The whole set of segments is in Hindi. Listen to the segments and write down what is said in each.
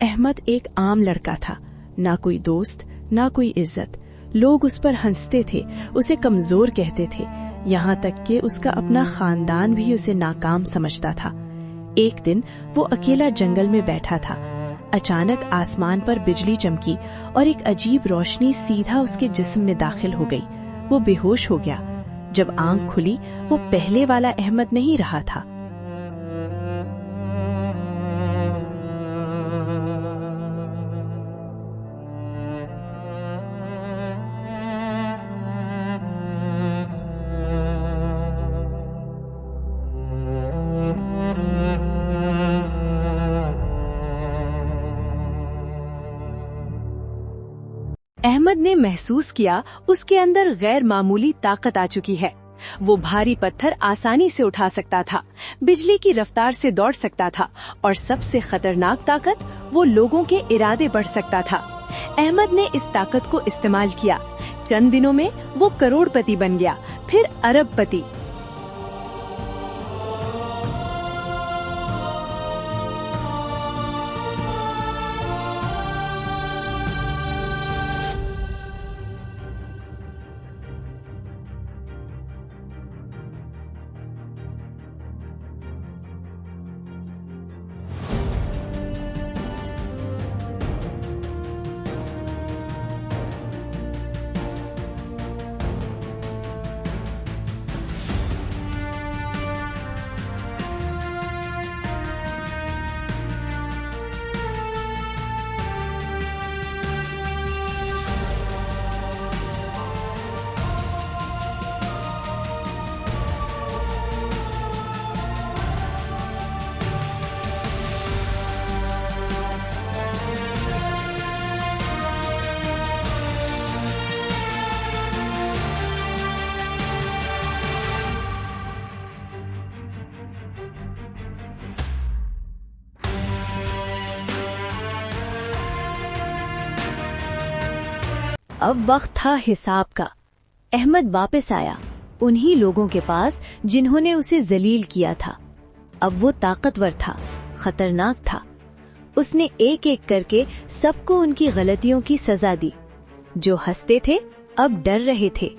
अहमद एक आम लड़का था, ना कोई दोस्त ना कोई इज्जत। लोग उस पर हंसते थे, उसे कमजोर कहते थे, यहाँ तक कि उसका अपना खानदान भी उसे नाकाम समझता था। एक दिन वो अकेला जंगल में बैठा था। अचानक आसमान पर बिजली चमकी और एक अजीब रोशनी सीधा उसके जिस्म में दाखिल हो गई। वो बेहोश हो गया। जब आंख खुली, वो पहले वाला अहमद नहीं रहा था। अहमद ने महसूस किया उसके अंदर गैर मामूली ताकत आ चुकी है। वो भारी पत्थर आसानी से उठा सकता था, बिजली की रफ्तार से दौड़ सकता था और सबसे खतरनाक ताकत, वो लोगों के इरादे पढ़ सकता था। अहमद ने इस ताकत को इस्तेमाल किया। चंद दिनों में वो करोड़पति बन गया, फिर अरबपति। अब वक्त था हिसाब का। अहमद वापस आया, उन्हीं लोगों के पास जिन्होंने उसे जलील किया था। अब वो ताकतवर था, खतरनाक था। उसने एक एक करके सबको उनकी गलतियों की सजा दी। जो हंसते थे अब डर रहे थे।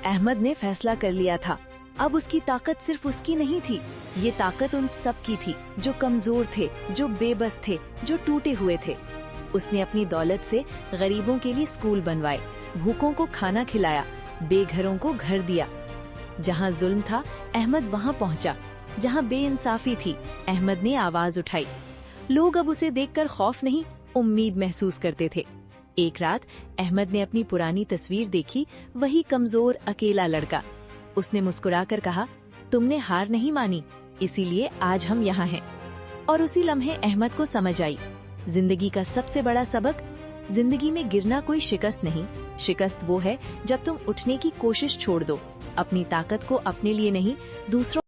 अहमद ने फैसला कर लिया था। अब उसकी ताकत सिर्फ उसकी नहीं थी, ये ताकत उन सब की थी जो कमजोर थे, जो बेबस थे, जो टूटे हुए थे। उसने अपनी दौलत से गरीबों के लिए स्कूल बनवाए, भूखों को खाना खिलाया, बेघरों को घर दिया। जहाँ जुल्म था, अहमद वहाँ पहुँचा। जहाँ बेइंसाफी थी, अहमद ने आवाज उठाई। लोग अब उसे देखकर खौफ नहीं, उम्मीद महसूस करते थे। एक रात अहमद ने अपनी पुरानी तस्वीर देखी, वही कमजोर अकेला लड़का। उसने मुस्कुराकर कहा, तुमने हार नहीं मानी, इसीलिए आज हम यहाँ हैं। और उसी लम्हे अहमद को समझ आई, जिंदगी का सबसे बड़ा सबक, जिंदगी में गिरना कोई शिकस्त नहीं, शिकस्त वो है जब तुम उठने की कोशिश छोड़ दो। अपनी ताकत को अपने लिए नहीं, दूसरों